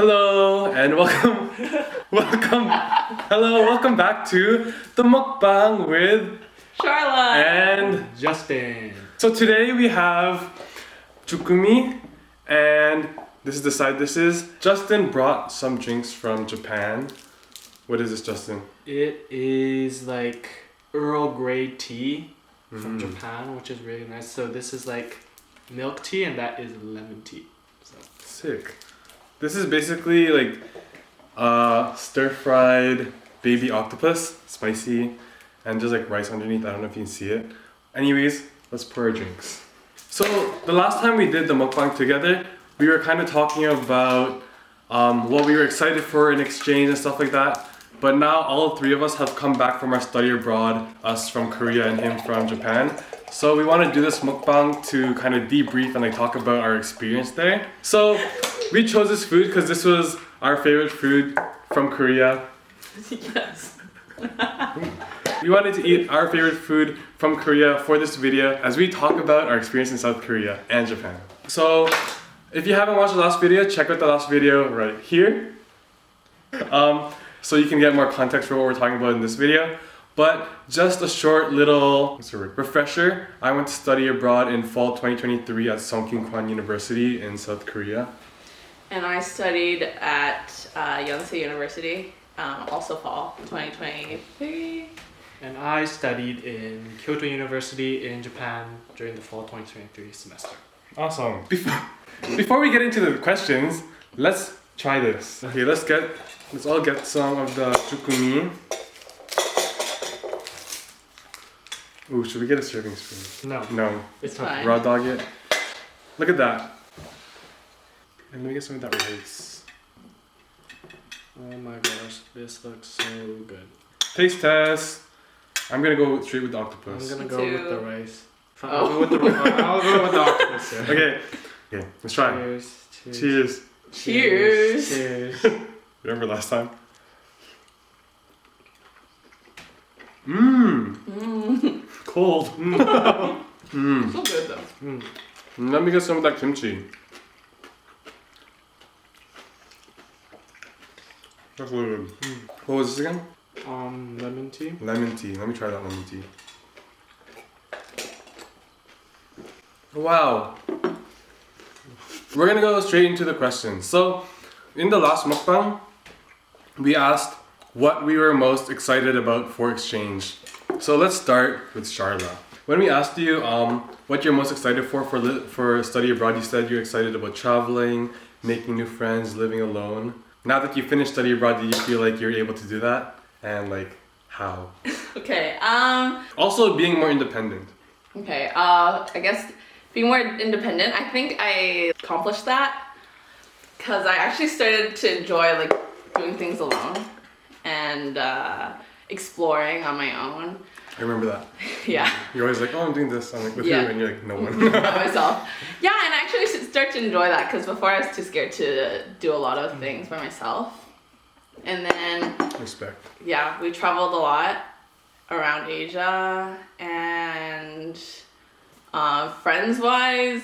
Hello and welcome back to the mukbang with Sharla and Justin. So today we have Chukumi and this is the side dishes. Justin brought some drinks from Japan. What is this, Justin? It is like Earl Grey tea from Japan, which is really nice. So this is like milk tea and that is lemon tea. So Sick. This is basically like stir-fried baby octopus, spicy, and just like rice underneath. I don't know if you can see it. Anyways, let's pour our drinks. So the last time we did the mukbang together, we were kind of talking about what we were excited for in exchange and stuff like that. But now all three of us have come back from our study abroad, us from Korea and him from Japan. So we want to do this mukbang to kind of debrief and like talk about our experience there. So we chose this food because this was our favorite food from Korea. Yes. We wanted to eat our favorite food from Korea for this video as we talk about our experience in South Korea and Japan. So if you haven't watched the last video, check out the last video right here. So you can get more context for what we're talking about in this video. But just a short little refresher. I went to study abroad in fall 2023 at Sungkyunkwan University in South Korea. And I studied at Yonsei University, also fall 2023. and I studied in Kyoto University in Japan during the fall 2023 semester. Awesome. Before we get into the questions, let's try this. Okay, let's all get some of the chukumi. Ooh, should we get a serving spoon? No, No. it's Fine. not. Raw dog it. Look at that. And let me get some of that rice. Oh my gosh, this looks so good. Taste test. I'm gonna go straight with the I'm octopus. gonna Me go too. with the rice. Oh. I'll go with the octopus. Yeah. Okay, let's try. Cheers. Cheers. Cheers. Cheers. Remember last time? Mmm. Cold. Mmm. So good though. Let me get some of that kimchi. That's really good. What was this again? Lemon tea. Lemon tea. Let me try that lemon tea. Wow. We're gonna go straight into the questions. So, in the last mukbang, we asked what we were most excited about for exchange. So let's start with Sharla. When we asked you what you're most excited for study abroad, you said you're excited about traveling, making new friends, living alone. Now that you finished study abroad, do you feel like you're able to do that? And like, how? Okay. Also, being more independent. Okay. I guess being more independent. I think I accomplished that because I actually started to enjoy like doing things alone and exploring on my own. I remember that. Yeah. You're always like, oh, I'm doing this. I'm like, with Yeah. who? And you're like, no one. By myself. Yeah, and I actually should start to enjoy that because before I was too scared to do a lot of things by myself. And then, Respect. yeah, we traveled a lot around Asia and friends-wise.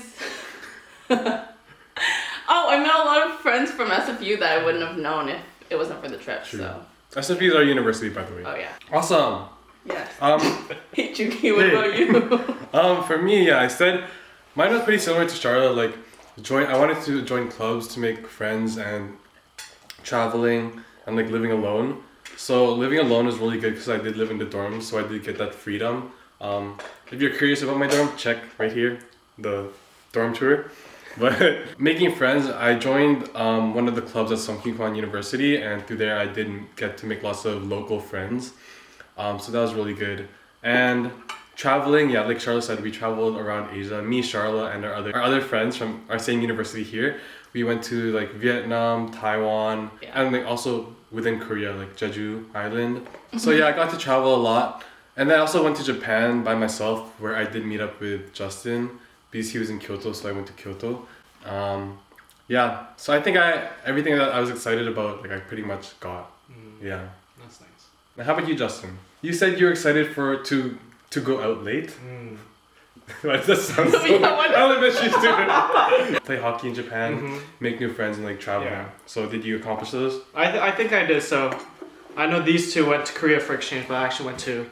Oh, I met a lot of friends from SFU that I wouldn't have known if it wasn't for the trip. True. So, SFP is our university, by the way. oh yeah. Awesome. Yes. Hey, Juki, what about you? For me, yeah, I said mine was pretty similar to Charlotte. Like, I wanted to join clubs to make friends and traveling and like living alone. So living alone is really good because I did live in the dorms, so I did get that freedom. If you're curious about my dorm, check right here, the dorm tour. But making friends, I joined one of the clubs at Sungkyunkwan University, and through there I did get to make lots of local friends. So that was really good. And traveling, yeah, like Charlotte said, we traveled around Asia. Me, Charlotte, and our other friends from our same university here. We went to like Vietnam, Taiwan, and like also within Korea, like Jeju Island. So yeah, I got to travel a lot. And then I also went to Japan by myself, where I did meet up with Justin because he was in Kyoto, so I went to Kyoto. Yeah, so I think everything that I was excited about, like I pretty much got. Yeah. That's nice. Now, how about you, Justin? You said you were excited to go out late. That sounds so. Elementary student. Play hockey in Japan, make new friends, and like travel. Yeah. So did you accomplish those? I think I did. So I know these two went to Korea for exchange, but I actually went to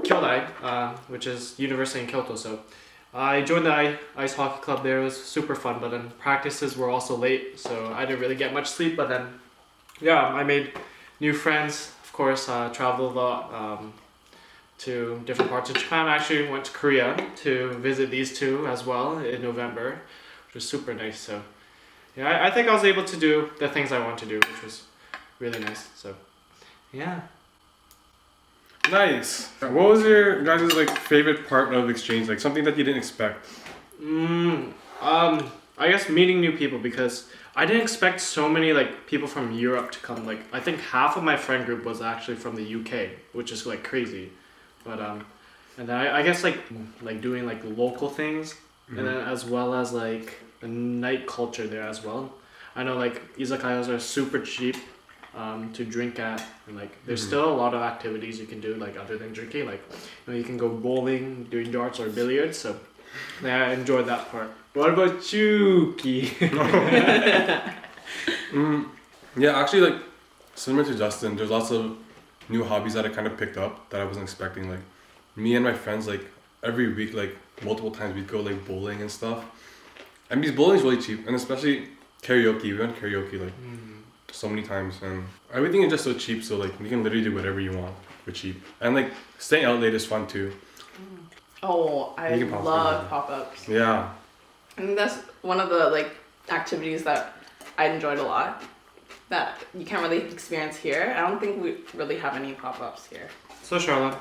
Kyodai, which is University in Kyoto. So I joined the ice hockey club there. It was super fun, but then practices were also late, so I didn't really get much sleep. But then, yeah, I made new friends. Of course, traveled a lot to different parts of Japan. I actually went to Korea to visit these two as well in November, which was super nice. So, yeah, I think I was able to do the things I want to do, which was really nice. So, yeah. Nice. What was your guys' like favorite part of exchange? Like something that you didn't expect? I guess meeting new people, because I didn't expect so many like people from Europe to come. Like I think half of my friend group was actually from the UK, which is like crazy. But and then I guess like doing like local things, and then as well as like the night culture there as well. I know like izakayas are super cheap to drink at, and like there's still a lot of activities you can do like other than drinking. Like you can go bowling, doing darts or billiards. So yeah, I enjoyed that part. What about you, Ki? Yeah, actually, like similar to Justin, there's lots of new hobbies that I kind of picked up that I wasn't expecting. Like me and my friends, like every week, like multiple times we'd go like bowling and stuff. And because bowling is really cheap, and especially karaoke. We went karaoke like so many times, and everything is just so cheap. So like you can literally do whatever you want for cheap. And like staying out late is fun too. Oh, I love pop-ups. Yeah. I think that's one of the like activities that I enjoyed a lot that you can't really experience here. I don't think we really have any pop-ups here. So Sharla,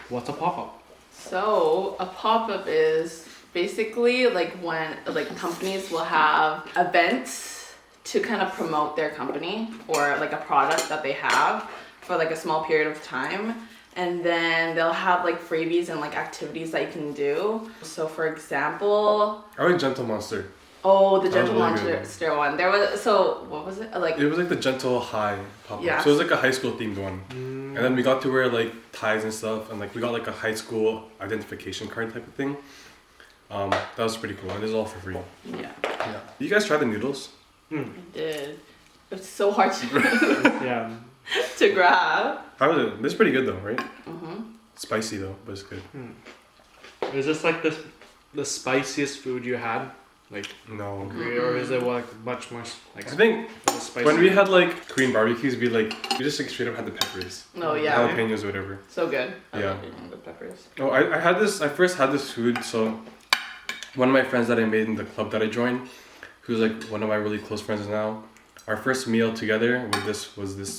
what's a pop-up? So a pop-up is basically like when like companies will have events to kind of promote their company or like a product that they have for like a small period of time. And then they'll have like freebies and like activities that you can do. So for example, I like Gentle Monster. oh, the That was Gentle really good. Monster one. There was, so what was it? Like, It was like the Gentle High pop-up. Yeah. So it was like a high school themed one. And then we got to wear like ties and stuff, and like we got like a high school identification card type of thing. That was pretty cool, and it was all for free. yeah, Yeah. You guys tried the noodles? I did. It's so hard to, Yeah. to grab. How was it? This is pretty good though, right? Mm-hmm. Spicy though, but it's good. Is this like the spiciest food you had? Like, No. or is it like much more like I think spicy? when we had like Korean barbecues, we just like straight up had the peppers. Oh yeah, Jalapenos or whatever. so good. I Yeah. love eating the peppers. Oh, I first had this food, so one of my friends that I made in the club that I joined, who's like one of my really close friends now, our first meal together was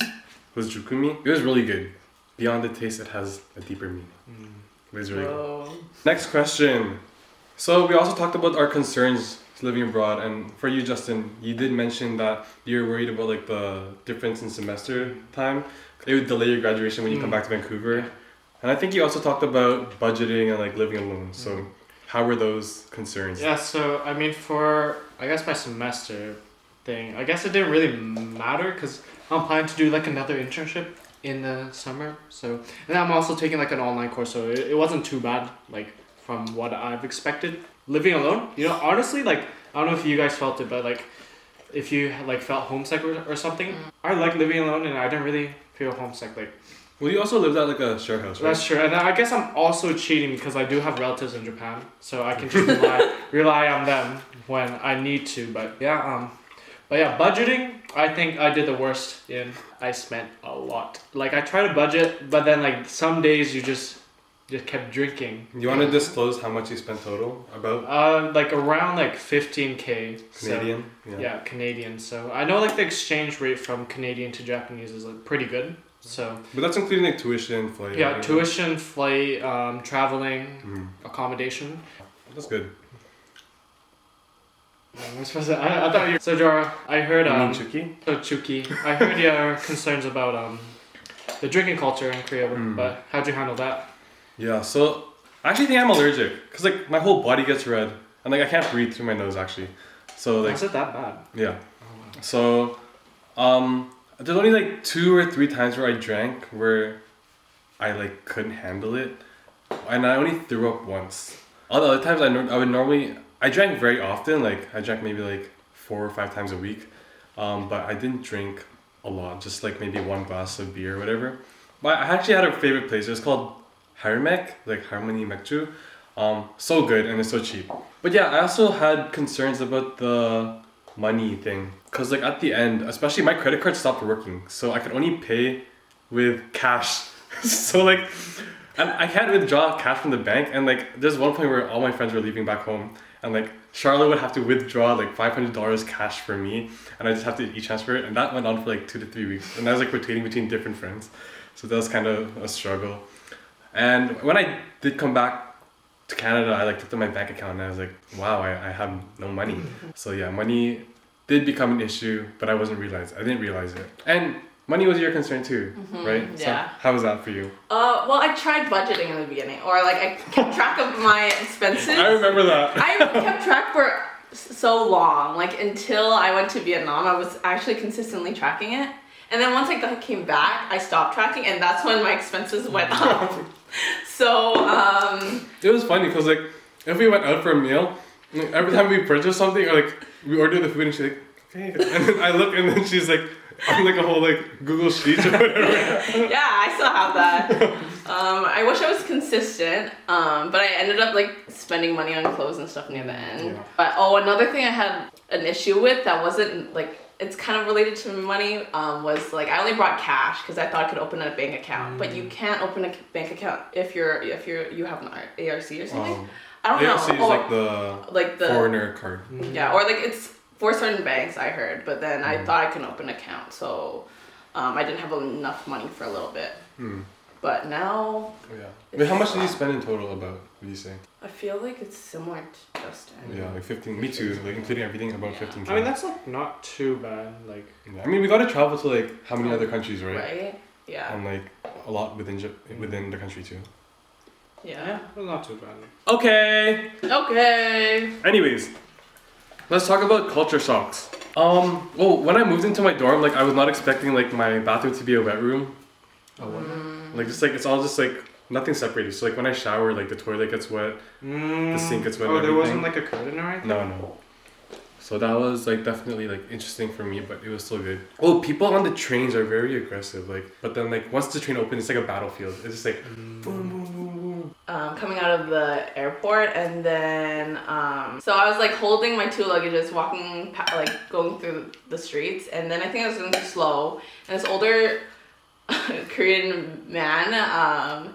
jukumi. It was really good. Beyond the taste, it has a deeper meaning. It was really good. Whoa. Next question. So we also talked about our concerns living abroad, and for you, Justin, you did mention that you're worried about like the difference in semester time. It would delay your graduation when you come back to Vancouver. And I think you also talked about budgeting and like living alone. So how were those concerns? Yeah, so I mean, for I guess my semester thing, I guess it didn't really matter because I'm planning to do like another internship in the summer. So, and I'm also taking like an online course, so it wasn't too bad, like from what I've expected. Living alone, you know, honestly, like I don't know if you guys felt it, but like if you like felt homesick or something, I like living alone and I didn't really feel homesick. Like, Well, you also lived at like a share house, right? that's true, and I guess I'm also cheating because I do have relatives in Japan, so I can just rely on them when I need to. But yeah, budgeting, I think I did the worst in. I spent a lot. Like I try to budget, but then like some days you just kept drinking. You want to disclose how much you spent total? About Like around like 15K Canadian? So, yeah, Canadian. So I know like the exchange rate from Canadian to Japanese is like pretty good. So But that's including like tuition, flight. yeah, everything. tuition, flight, traveling, accommodation. That's good. I thought you. So Jara, I heard You mean Chuki? So Chuki, I heard your concerns about the drinking culture in Korea, but how'd you handle that? Yeah, so I actually think I'm allergic because like my whole body gets red and like I can't breathe through my nose actually. So like Was it that bad? yeah. So there's only like 2 or 3 times where I drank where I like couldn't handle it, and I only threw up once. all the other times I drank very often. Like I drank maybe like 4 or 5 times a week, but I didn't drink a lot. Just like maybe 1 glass of beer or whatever. But I actually had a favorite place. It's called Harmek, like Harmony Mekju. So good and it's so cheap. But yeah, I also had concerns about the money thing, cause like at the end, especially my credit card stopped working, so I could only pay with cash. So like, and I can't withdraw cash from the bank. And like, there's one point where all my friends were leaving back home, and like Charlotte would have to withdraw like $500 cash for me, and I just have to e-transfer it, and that went on for like 2 to 3 weeks, and I was like rotating between different friends, so that was kind of a struggle. And when I did come back to Canada, I like looked at my bank account and I was like, wow, I have no money. So yeah, money did become an issue, but I didn't realize it. And money was your concern too, right? Yeah. So how was that for you? Well, I tried budgeting in the beginning, or like I kept track of my expenses. I remember that. I kept track for so long, like until I went to Vietnam, I was actually consistently tracking it. And then once I came back, I stopped tracking, and that's when my expenses went up. So, it was funny because like if we went out for a meal, like, every time we purchased something or like we ordered the food and she's like, okay, and then I look and then she's like on like a whole like Google Sheets or whatever. Yeah, I still have that. I wish I was consistent, but I ended up like spending money on clothes and stuff near the end. Yeah. But another thing I had an issue with that wasn't like, it's kind of related to money, was like I only brought cash because I thought I could open a bank account, but you can't open a bank account if you have an ARC or something. I don't ARC know. is like the foreigner card. Yeah, or like it's for certain banks I heard, but then I thought I could open an account, so I didn't have enough money for a little bit. But now. Oh, yeah. Wait, how much did you spend in total? About what do you say? I feel like it's similar to Justin. Yeah, like 15. Me too. Like including everything, about 15K. I mean, that's like not too bad. Like, yeah. I mean, we got to travel to like how many other countries, right? Right. Yeah. And like a lot within the country too. Yeah. well, not too bad. Okay. Okay. Anyways, let's talk about culture shocks. Well, when I moved into my dorm, like I was not expecting like my bathroom to be a wet room. Oh, what? Like just like it's all just like nothing separated. So like when I shower, like the toilet gets wet, the sink gets wet. Oh, and there everything. wasn't like a curtain or anything? No. So that was like definitely like interesting for me, but it was still good. Oh, people on the trains are very aggressive. Like, but then like once the train opens, it's like a battlefield. It's just like boom, boom, boom, boom. Coming out of the airport, and then so I was like holding my 2 luggages, walking like going through the streets, and then I think I was going too slow, and this older Korean man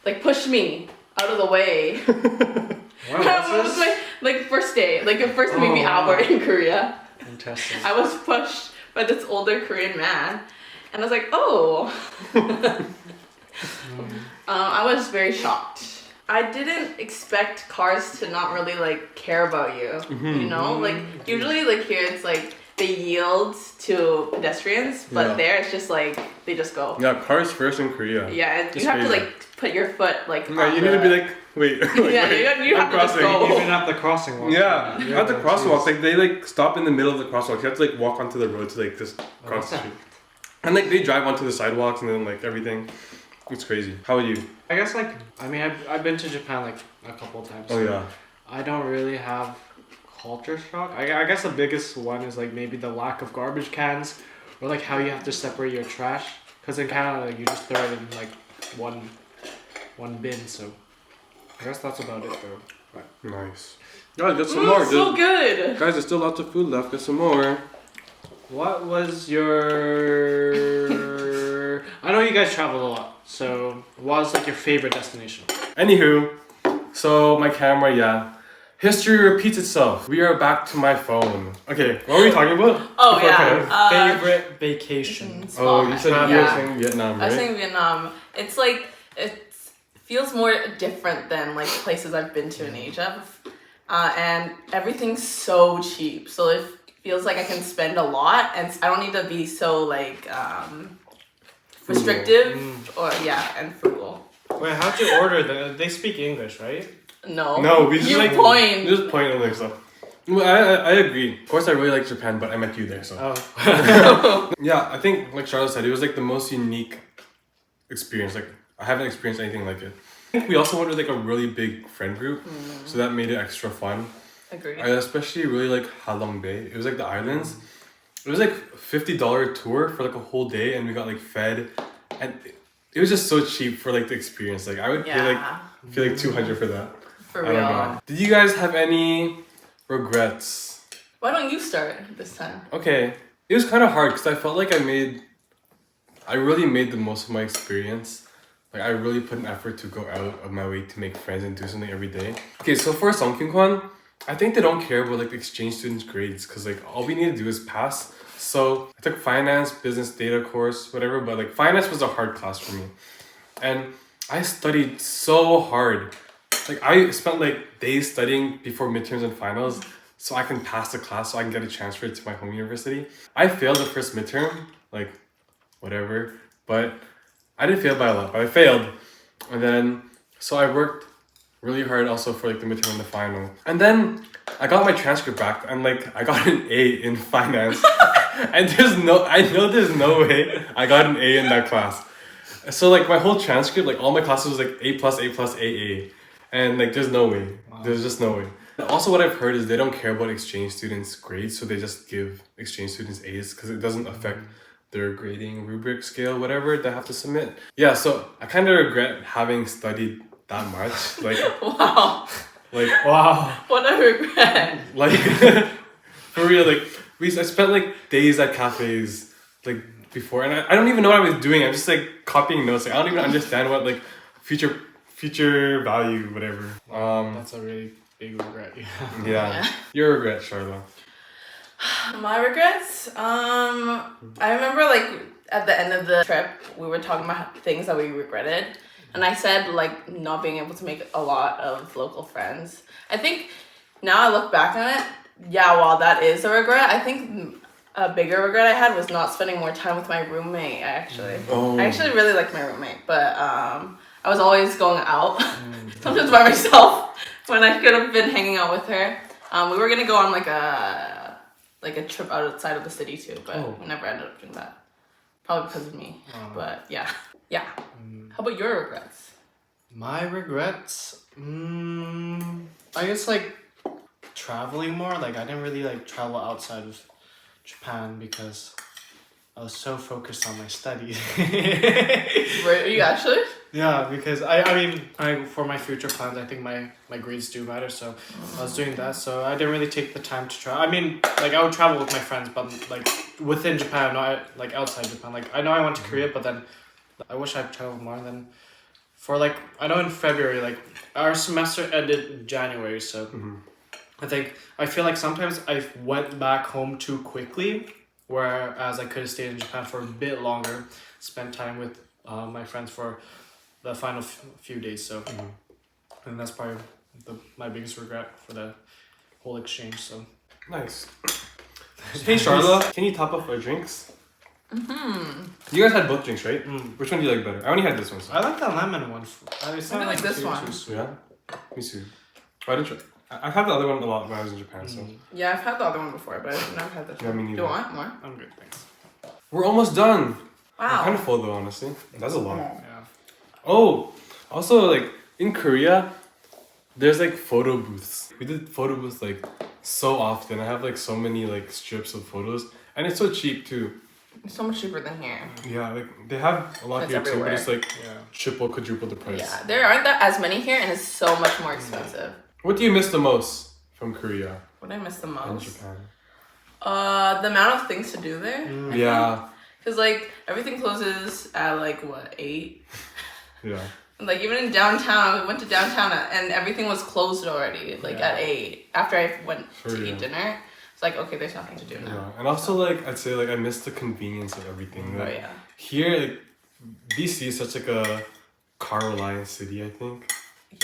like pushed me out of the way. Wow, It was like first day, like a first maybe hour in Korea. Fantastic. I was pushed by this older Korean man, and I was like, oh. I was very shocked. I didn't expect cars to not really like care about you. You know, like usually like here it's like they yield to pedestrians, but there it's just like they just go. Yeah, cars first in Korea. Yeah, and It's you have crazy. to like put your foot like. Yeah, you need to be like, wait. Like, Yeah, wait, you have I'm to just crossing. go. Even at the crossing walk. Yeah, at the crosswalk, like they like stop in the middle of the crosswalk. You have to like walk onto the road to like just cross the street. And like they drive onto the sidewalks and then like everything. It's crazy. How are you? I guess like, I mean, I've been to Japan like a couple of times. Oh yeah. I don't really have culture shock. I guess the biggest one is like maybe the lack of garbage cans, or like how you have to separate your trash. Because in Canada, like, you just throw it in like one bin. So I guess that's about it though. Right. Nice. Guys, get some more. So good. Guys, there's still lots of food left. Get some more. What was your... I know you guys traveled a lot, so what was like your favorite destination? Anywho, so my camera, yeah. History repeats itself. We are back to my phone. Okay, what were we talking about? Oh Before yeah. Favorite vacation? Oh, you said you were saying Vietnam, I was right? saying Vietnam. It's like it feels more different than like places I've been to in Asia, and everything's so cheap. So it feels like I can spend a lot, and I don't need to be so like restrictive or and frugal. Wait, how'd you order them? They speak English, right? No, we just you like point. We just point and like stuff. Well, I agree. Of course, I really like Japan, but I met you there, so. Oh. Yeah, I think like Charlotte said, it was like the most unique experience. Like I haven't experienced anything like it. think we also went with like a really big friend group, so that made it extra fun. Agree. I especially really like Halong Bay. It was like the islands. It was like $50 tour for like a whole day, and we got like fed, and it was just so cheap for like the experience. Like I would pay like 200 for that. For I real. don't know. Did you guys have any regrets? Why don't you start this time? Okay, it was kind of hard because I felt like I really made the most of my experience. Like I really put an effort to go out of my way to make friends and do something every day. Okay, so for Sungkyunkwan, I think they don't care about like the exchange students' grades because like all we need to do is pass. So I took finance, business data course, whatever, but like finance was a hard class for me. And I studied so hard. Like I spent like days studying before midterms and finals so I can pass the class so I can get a transfer to my home university. I failed the first midterm, like whatever, but I didn't fail by a lot, but I failed. And then, so I worked really hard also for like the midterm and the final. And then I got my transcript back and like I got an A in finance. And I know there's no way I got an A in that class. So like my whole transcript, like all my classes was like A+, AA. And like there's no way. Wow. There's just no way. Also what I've heard is they don't care about exchange students' grades, so they just give exchange students A's because it doesn't affect their grading rubric scale, whatever they have to submit. Yeah, so I kind of regret having studied that much. Like Wow. Like Wow. What a regret. like for real, like I spent like days at cafes like before, and I don't even know what I was doing. I'm just like copying notes. Like I don't even understand what like future value, whatever. That's a really big regret. Yeah. Your regret, Sharla. My regrets? I remember like at the end of the trip, we were talking about things that we regretted. And I said like not being able to make a lot of local friends. I think now I look back on it, yeah, while that is a regret, I think a bigger regret I had was not spending more time with my roommate, actually. Oh. I actually really liked my roommate, but I was always going out, sometimes by myself, when I could have been hanging out with her. We were gonna go on like a trip outside of the city too, but we never ended up doing that. Probably because of me, but yeah. How about your regrets? My regrets? I guess like traveling more. Like I didn't really like travel outside of Japan because I was so focused on my studies. Were you actually? Yeah, because I mean, for my future plans, I think my grades do matter, so I was doing that, so I didn't really take the time to travel. I mean, like, I would travel with my friends, but, like, within Japan, not, like, outside Japan. Like, I know I went to Korea, but then I wish I'd traveled more. Than for, like, I know in February, like, our semester ended in January, so I feel like sometimes I went back home too quickly, whereas I could have stayed in Japan for a bit longer, spent time with my friends for the final few days, so and that's probably my biggest regret for the whole exchange. So nice. Hey Sharla, can you top up our drinks? You guys had both drinks, right? Which one do you like better? I only had this one. So. I like the lemon one. It's not I like this too one. sweet. Yeah, me too. Why didn't you? I've had the other one a lot when I was in Japan, so. Yeah, I've had the other one before, but I've never had this Yeah, one. me neither. Do you want more? I'm good, thanks. We're almost done. I'm Wow. kind of full though, honestly. That's a lot. Yeah. Oh, also like in Korea, there's like photo booths. We did photo booths like so often. I have like so many like strips of photos, and it's so cheap too. It's so much cheaper than here. Yeah, like they have a lot It's here too, but everywhere. it's like Yeah. triple, quadruple the price. Yeah, there aren't that as many here, and it's so much more expensive. What do you miss the most from Korea What I miss the and most? Japan? The amount of things to do there. Yeah, Cause like everything closes at like what 8. yeah. Like even in downtown, we went to downtown and everything was closed already. Like Yeah. at 8 after I went For to real. eat dinner. It's like okay, there's nothing to do now. Yeah, and also like I'd say like I miss the convenience of everything. Oh Like, yeah. here, like BC is such like a car reliant city. I think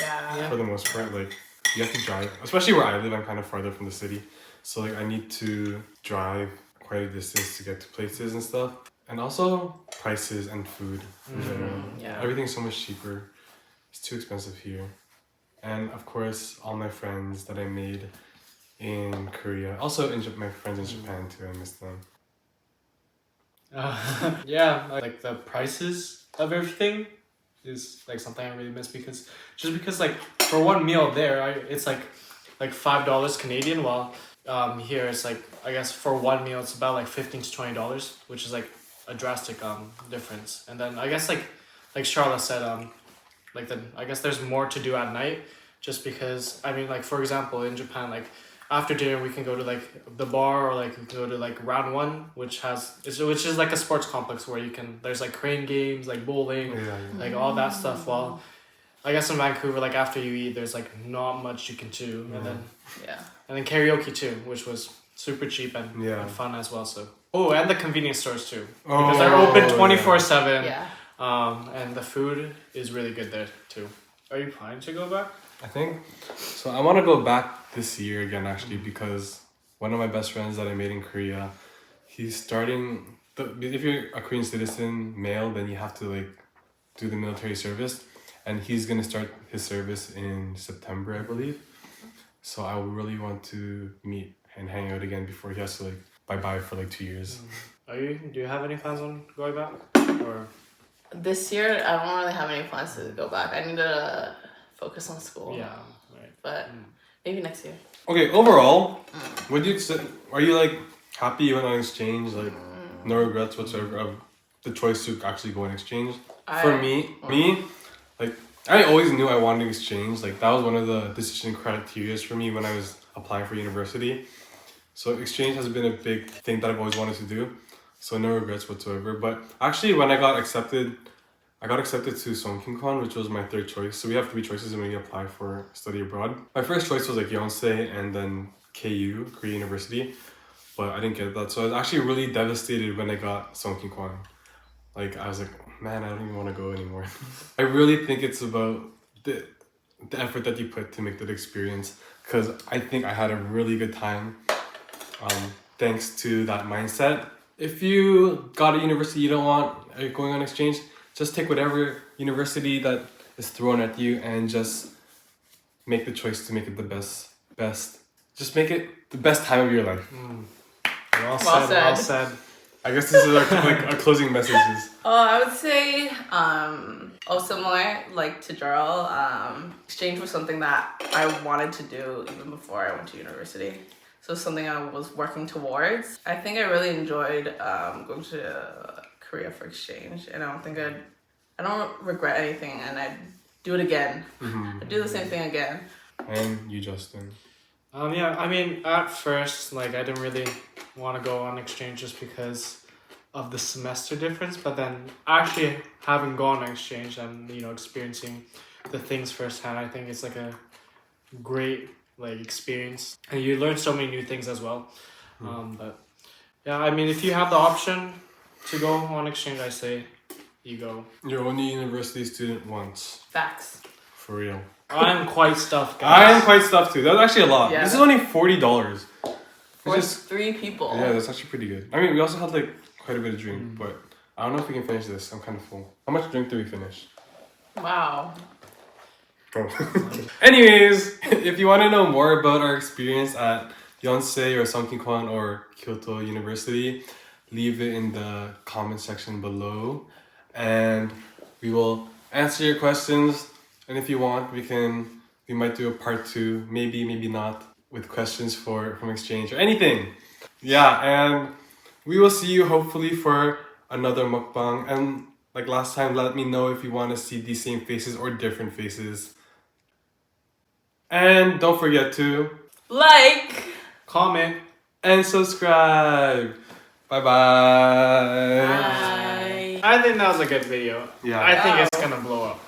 Yeah. for the most part, like you have to drive. Especially where I live, I'm kind of farther from the city, so like I need to drive quite a distance to get to places and stuff. And also prices and food in general. Yeah. Everything's so much cheaper. It's too expensive here. And of course, all my friends that I made in Korea. Also, my friends in Japan too. I miss them. Yeah, like the prices of everything is like something I really miss because like for one meal there, it's like $5 Canadian, while here it's like I guess for one meal it's about like $15 to $20, which is like a drastic difference. And then I guess like Sharla said like then I guess there's more to do at night, just because I mean like for example in Japan like after dinner we can go to like the bar, or like we can go to like Round One, which is like a sports complex where there's like crane games, like bowling, like all that stuff. While I guess in Vancouver, like after you eat, there's like not much you can do, and then karaoke too, which was super cheap and fun as well. So and the convenience stores too, because they're open 24/7. Yeah. And the food is really good there too. Are you planning to go back? I think so. I want to go back this year again, actually, because one of my best friends that I made in Korea, he's starting. If you're a Korean citizen, male, then you have to like do the military service, and he's gonna start his service in September, I believe. So I really want to meet and hang out again before he has to like bye for like 2 years. Do you have any plans on going back, or? This year, I don't really have any plans to go back. I need to focus on school. Yeah, right. But maybe next year. Okay, overall, are you like happy you went on exchange? Like no regrets whatsoever of the choice to actually go on exchange? For me, like I always knew I wanted to exchange. Like that was one of the decision criteria for me when I was applying for university. So exchange has been a big thing that I've always wanted to do. So no regrets whatsoever. But actually when I got accepted to Sungkyunkwan, which was my third choice. So we have 3 choices when you apply for study abroad. My first choice was like Yonsei and then KU, Korea University. But I didn't get that. So I was actually really devastated when I got Sungkyunkwan. Like I was like, man, I don't even want to go anymore. I really think it's about the effort that you put to make that experience. Because I think I had a really good time thanks to that mindset. If you got a university you don't want going on exchange, just take whatever university that is thrown at you and just make the choice to make it the best. Just make it the best time of your life. Well said. I guess this is our closing messages. I would say, similar like to JARL, exchange was something that I wanted to do even before I went to university. So something I was working towards. I think I really enjoyed going to Korea for exchange, and I don't regret anything, and I'd do it again. I'd do the same thing again. And you, Justin? Yeah, I mean, at first, like, I didn't really want to go on exchange just because of the semester difference, but then actually having gone on exchange and, experiencing the things firsthand, I think it's like a great experience, and you learn so many new things as well. But yeah, I mean, if you have the option to go on exchange, I say you go. You're only a university student once. Facts. For real. I'm quite stuffed, guys. I am quite stuffed too. That's actually a lot. Yeah. This is only $40. For 3 people. Yeah, that's actually pretty good. I mean, we also had quite a bit of drink, but I don't know if we can finish this. I'm kind of full. How much drink did we finish? Wow. Anyways, if you want to know more about our experience at Yonsei or Sungkyunkwan or Kyoto University, leave it in the comment section below, and we will answer your questions. And if you want, we might do a part 2, maybe not, with questions from exchange or anything. Yeah, and we will see you hopefully for another mukbang. And like last time, let me know if you want to see these same faces or different faces. And don't forget to like, comment, and subscribe. Bye-bye. bye. I think that was a good video. Yeah. I think it's gonna blow up.